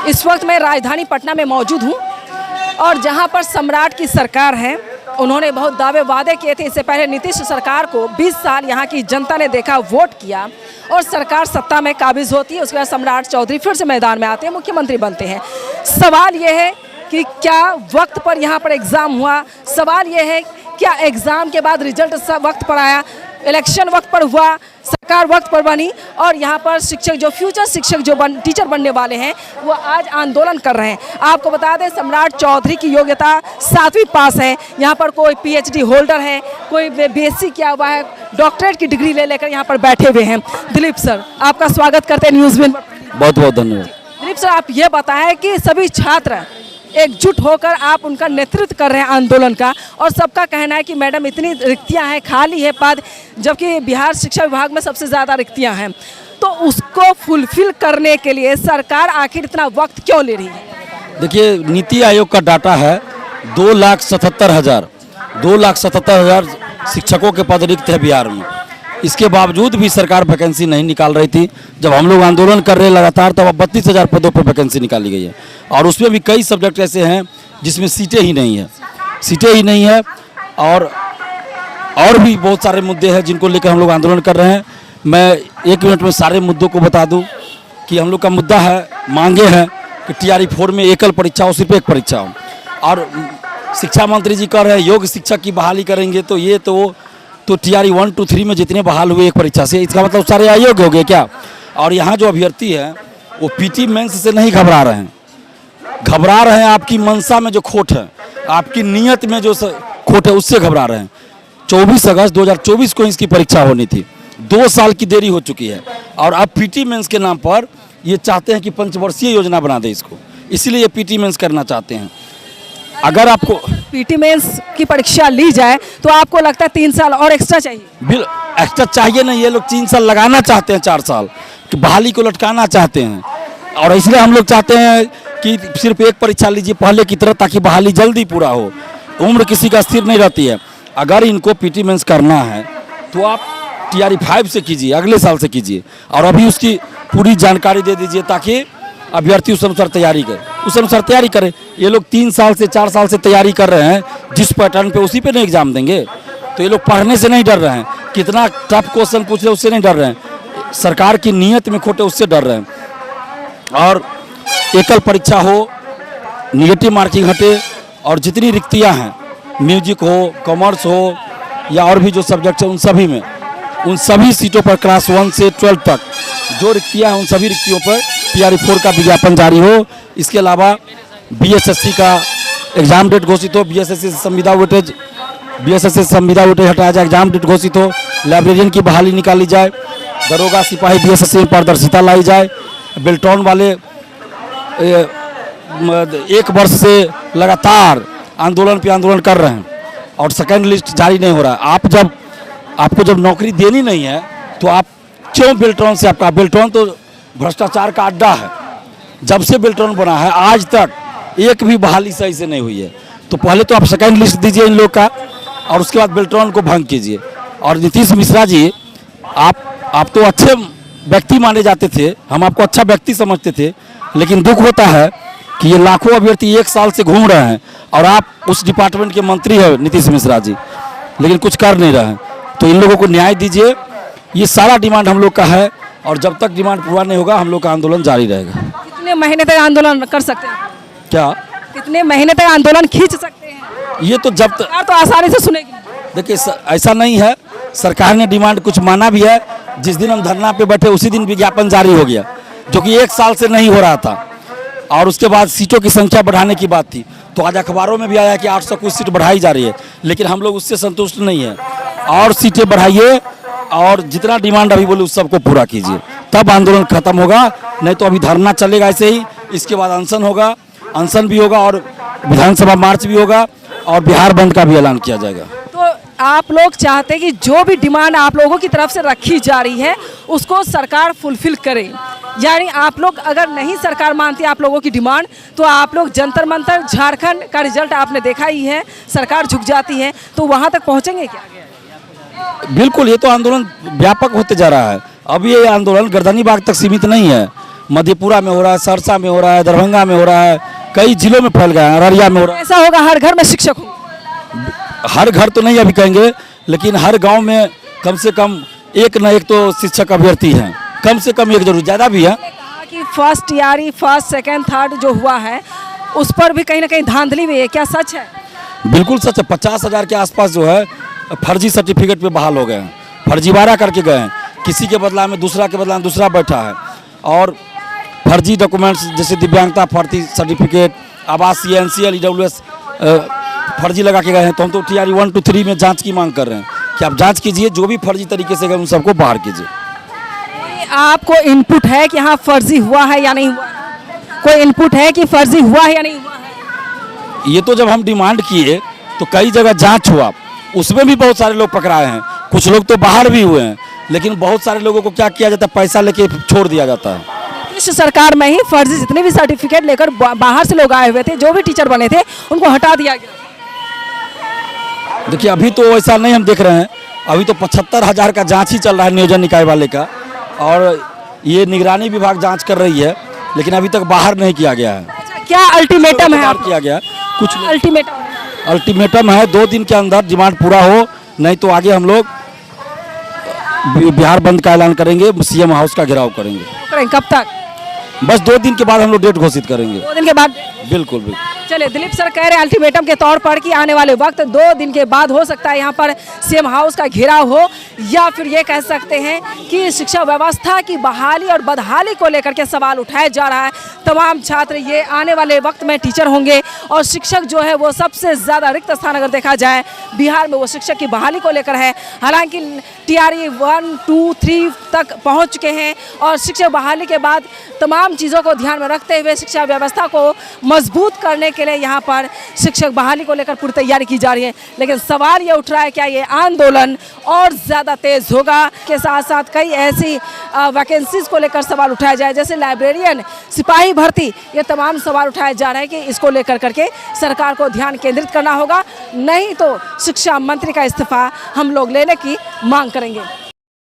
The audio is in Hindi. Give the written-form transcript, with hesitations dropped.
इस वक्त मैं राजधानी पटना में मौजूद हूँ और जहाँ पर सम्राट की सरकार है, उन्होंने बहुत दावे वादे किए थे। इससे पहले नीतीश सरकार को 20 साल यहाँ की जनता ने देखा, वोट किया और सरकार सत्ता में काबिज होती है। उसके बाद सम्राट चौधरी फिर से मैदान में आते हैं, मुख्यमंत्री बनते हैं। सवाल ये है कि क्या वक्त पर यहाँ पर एग्ज़ाम हुआ? सवाल ये है क्या एग्ज़ाम के बाद रिजल्ट वक्त पर आया? इलेक्शन वक्त पर हुआ, सरकार वक्त पर बनी और यहाँ पर शिक्षक जो फ्यूचर शिक्षक जो टीचर बनने वाले हैं वो आज आंदोलन कर रहे हैं। आपको बता दें सम्राट चौधरी की योग्यता 7वीं पास है। यहाँ पर कोई PhD होल्डर है, कोई BSc किया हुआ है, डॉक्टरेट की डिग्री ले लेकर यहाँ पर बैठे हुए हैं। दिलीप सर, आपका स्वागत करते हैं न्यूज़विन पर। बहुत बहुत धन्यवाद। दिलीप सर, आप ये बताएं कि सभी छात्र एकजुट होकर आप उनका नेतृत्व कर रहे हैं आंदोलन का, और सबका कहना है कि मैडम इतनी रिक्तियां हैं, खाली है पद, जबकि बिहार शिक्षा विभाग में सबसे ज़्यादा रिक्तियां हैं, तो उसको फुलफिल करने के लिए सरकार आखिर इतना वक्त क्यों ले रही है? देखिए, नीति आयोग का डाटा है 2,77,000 शिक्षकों के पद रिक्त है बिहार में। इसके बावजूद भी सरकार वैकेंसी नहीं निकाल रही थी। जब हम लोग आंदोलन कर रहे हैं लगातार, तब 32,000 पदों पर वैकेंसी निकाली गई है और उसमें भी कई सब्जेक्ट ऐसे हैं जिसमें सीटें ही नहीं है और भी बहुत सारे मुद्दे हैं जिनको लेकर हम लोग आंदोलन कर रहे हैं। मैं 1 मिनट में सारे मुद्दों को बता दूं कि हम लोग का मुद्दा है, मांगे हैं कि TRE 4 में एकल परीक्षा हो, सिर्फ एक परीक्षा हो। और शिक्षा मंत्री जी कह रहे हैं योग्य शिक्षक की बहाली करेंगे, तो ये तो TRE 1 to 3 में जितने बहाल हुए एक परीक्षा से, इसका मतलब सारे अयोग्य हो गए क्या? और यहाँ जो अभ्यर्थी हैं वो PT मेंस से नहीं घबरा रहे हैं आपकी मंशा में जो खोट है, आपकी नीयत में जो खोट है, उससे घबरा रहे हैं। 24 अगस्त 2024 को इसकी परीक्षा होनी थी, 2 साल की देरी हो चुकी है और अब PT मेंस के नाम पर ये चाहते हैं कि पंचवर्षीय योजना बना दे इसको, इसीलिए ये PT मेंस करना चाहते हैं। अगर आपको PT मेंस की परीक्षा ली जाए तो आपको लगता है 3 साल और एक्स्ट्रा चाहिए? एक्स्ट्रा चाहिए नहीं, ये लोग 3 साल लगाना चाहते हैं, 4 साल कि बहाली को लटकाना चाहते हैं। और इसलिए हम लोग चाहते हैं कि सिर्फ एक परीक्षा लीजिए पहले की तरह, ताकि बहाली जल्दी पूरा हो। उम्र किसी का स्थिर नहीं रहती है। अगर इनको PT मेंस करना है तो आप TRE 5 से कीजिए, अगले साल से कीजिए और अभी उसकी पूरी जानकारी दे दीजिए ताकि अभ्यर्थी उस अनुसार तैयारी करे। ये लोग 3 साल से 4 साल से तैयारी कर रहे हैं, जिस पैटर्न पे उसी पे नहीं एग्जाम देंगे, तो ये लोग पढ़ने से नहीं डर रहे हैं। कितना टफ क्वेश्चन पूछ रहे उससे नहीं डर रहे हैं, सरकार की नीयत में खोटे उससे डर रहे हैं। और एकल परीक्षा हो, निगेटिव मार्किंग हटे और जितनी रिक्तियां हैं, म्यूजिक हो, कॉमर्स हो या और भी जो सब्जेक्ट है, उन सभी सीटों पर क्लास 1 से 12 तक जो रिक्तियां हैं, उन सभी रिक्तियों पर TRE 4 का विज्ञापन जारी हो। इसके अलावा BSSC का एग्जाम डेट घोषित हो, BSSC से संविदा वेटेज हटाया जाए, एग्जाम डेट घोषित हो, लाइब्रेरियन की बहाली निकाली जाए, दरोगा सिपाही BSSC में पारदर्शिता लाई जाए। बेल्ट्रॉन वाले 1 वर्ष से लगातार आंदोलन पे आंदोलन कर रहे हैं और सेकेंड लिस्ट जारी नहीं हो रहा है। आपको जब नौकरी देनी नहीं है तो आप क्यों बेल्ट्रॉन से, आपका बेल्ट्रॉन तो भ्रष्टाचार का अड्डा है। जब से बेल्ट्रॉन बना है आज तक एक भी बहाली सही से नहीं हुई है। तो पहले तो आप सेकेंड लिस्ट दीजिए इन लोग का और उसके बाद बेल्ट्रॉन को भंग कीजिए। और नीतीश मिश्रा जी, आप तो अच्छे व्यक्ति माने जाते थे, हम आपको अच्छा व्यक्ति समझते थे, लेकिन दुख होता है कि ये लाखों अभ्यर्थी 1 साल से घूम रहे हैं और आप उस डिपार्टमेंट के मंत्री हैं नीतीश मिश्रा जी, लेकिन कुछ कर नहीं रहे हैं। तो इन लोगों को न्याय दीजिए। ये सारा डिमांड हम लोग का है और जब तक डिमांड पूरा नहीं होगा हम लोग का आंदोलन जारी रहेगा। कितने महीने तक आंदोलन कर सकते हैं? क्या कितने महीने तक आंदोलन खींच सकते हैं? ये तो जब तक तो आसानी से सुनेगी। देखिए, ऐसा नहीं है, सरकार ने डिमांड कुछ माना भी है। जिस दिन हम धरना पे बैठे उसी दिन विज्ञापन जारी हो गया, जो कि 1 साल से नहीं हो रहा था। और उसके बाद सीटों की संख्या बढ़ाने की बात थी, तो आज अखबारों में भी आया कि 800 कुछ सीट बढ़ाई जा रही है, लेकिन हम लोग उससे संतुष्ट नहीं है। और सीटें बढ़ाइए और जितना डिमांड अभी बोले उस सबको पूरा कीजिए, तब आंदोलन खत्म होगा। नहीं तो अभी धरना चलेगा ऐसे ही, इसके बाद अनशन भी होगा और विधानसभा मार्च भी होगा और बिहार बंद का भी ऐलान किया जाएगा। तो आप लोग चाहते हैं कि जो भी डिमांड आप लोगों की तरफ से रखी जा रही है उसको सरकार फुलफिल करे, यानी आप लोग अगर नहीं सरकार मानती आप लोगों की डिमांड तो आप लोग जंतर मंतर, झारखंड का रिजल्ट आपने देखा ही है, सरकार झुक जाती है, तो वहाँ तक पहुँचेंगे क्या? बिल्कुल, ये तो आंदोलन व्यापक होते जा रहा है। अब ये आंदोलन गर्दनीबाग तक सीमित नहीं है, मधेपुरा में हो रहा है, सहरसा में हो रहा है, दरभंगा में हो रहा है, कई जिलों में फैल गया है, अररिया में हो रहा है। ऐसा होगा हर घर में शिक्षक होंगे। हर घर तो नहीं अभी कहेंगे, लेकिन हर गांव में कम से कम एक न एक तो शिक्षक अभ्यर्थी हैं, कम से कम एक जरूर, ज़्यादा भी है। कहा कि फर्स्ट यारी फर्स्ट सेकंड थर्ड जो हुआ है उस पर भी कहीं ना कहीं धांधली भी है, क्या सच है? बिल्कुल सच है। 50,000 के आसपास जो है फर्जी सर्टिफिकेट पे बहाल हो गए हैं, फर्जीवाड़ा करके गए हैं, किसी के बदला में दूसरा के बदला में दूसरा बैठा है, और फर्जी डॉक्यूमेंट्स जैसे दिव्यांगता फर्जी सर्टिफिकेट, आवासीय, NCL, EWS फर्जी लगा के गए हैं। तो हम तो TRE 1 to 3 में जांच की मांग कर रहे हैं कि आप जांच कीजिए, जो भी फर्जी तरीके से गए उन सबको बाहर कीजिए। आपको इनपुट है कि हाँ फर्जी हुआ है या नहीं हुआ है? कोई इनपुट है कि फर्जी हुआ है या नहीं हुआ है? ये तो जब हम डिमांड किए तो कई जगह जांच हुआ, उसमें भी बहुत सारे लोग पकड़ाए हैं, कुछ लोग तो बाहर भी हुए हैं, लेकिन बहुत सारे लोगों को क्या किया जाता है, पैसा लेके छोड़ दिया जाता है। इस सरकार में ही फर्जी जितने भी सर्टिफिकेट लेकर बाहर से लोग आए हुए थे, जो भी टीचर बने थे, उनको हटा दिया गया। देखिए अभी तो ऐसा नहीं हम देख रहे हैं, अभी तो 75,000 का जांच ही चल रहा है नियोजन निकाय वाले का, और ये निगरानी विभाग जांच कर रही है, लेकिन अभी तक बाहर नहीं किया गया है। अच्छा, क्या अल्टीमेटम है आपको? किया गया कुछ अल्टीमेटम अल्टीमेटम है 2 दिन के अंदर डिमांड पूरा हो, नहीं तो आगे हम लोग बिहार बंद का ऐलान करेंगे, CM हाउस का घेराव करेंगे। कब तक? बस 2 दिन के बाद हम लोग डेट घोषित करेंगे। 2 दिन के बाद? बिल्कुल बिल्कुल। चलिए, दिलीप सर कह रहे हैं अल्टीमेटम के तौर पर कि आने वाले वक्त 2 दिन के बाद हो सकता है यहाँ पर CM हाउस का घेराव हो, या फिर ये कह सकते हैं कि शिक्षा व्यवस्था की बहाली और बदहाली को लेकर के सवाल उठाया जा रहा है। तमाम छात्र ये आने वाले वक्त में टीचर होंगे, और शिक्षक जो है वो सबसे ज़्यादा रिक्त स्थान अगर देखा जाए बिहार में वो शिक्षक की बहाली को लेकर है। हालांकि TRE 1, 2, 3 तक पहुँच चुके हैं, और शिक्षक बहाली के बाद तमाम चीज़ों को ध्यान में रखते हुए शिक्षा व्यवस्था को मजबूत करने के लिए यहाँ पर शिक्षक बहाली को लेकर पूरी तैयारी की जा रही है। लेकिन सवाल ये उठ रहा है, क्या ये आंदोलन और ज़्यादा तेज़ होगा? के साथ साथ कई ऐसी वैकेंसीज को लेकर सवाल उठाया जाए, जैसे लाइब्रेरियन, सिपाही भर्ती, ये तमाम सवाल उठाए जा रहे हैं कि इसको लेकर करके सरकार को ध्यान केंद्रित करना होगा, नहीं तो शिक्षा मंत्री का इस्तीफा हम लोग लेने की मांग करेंगे।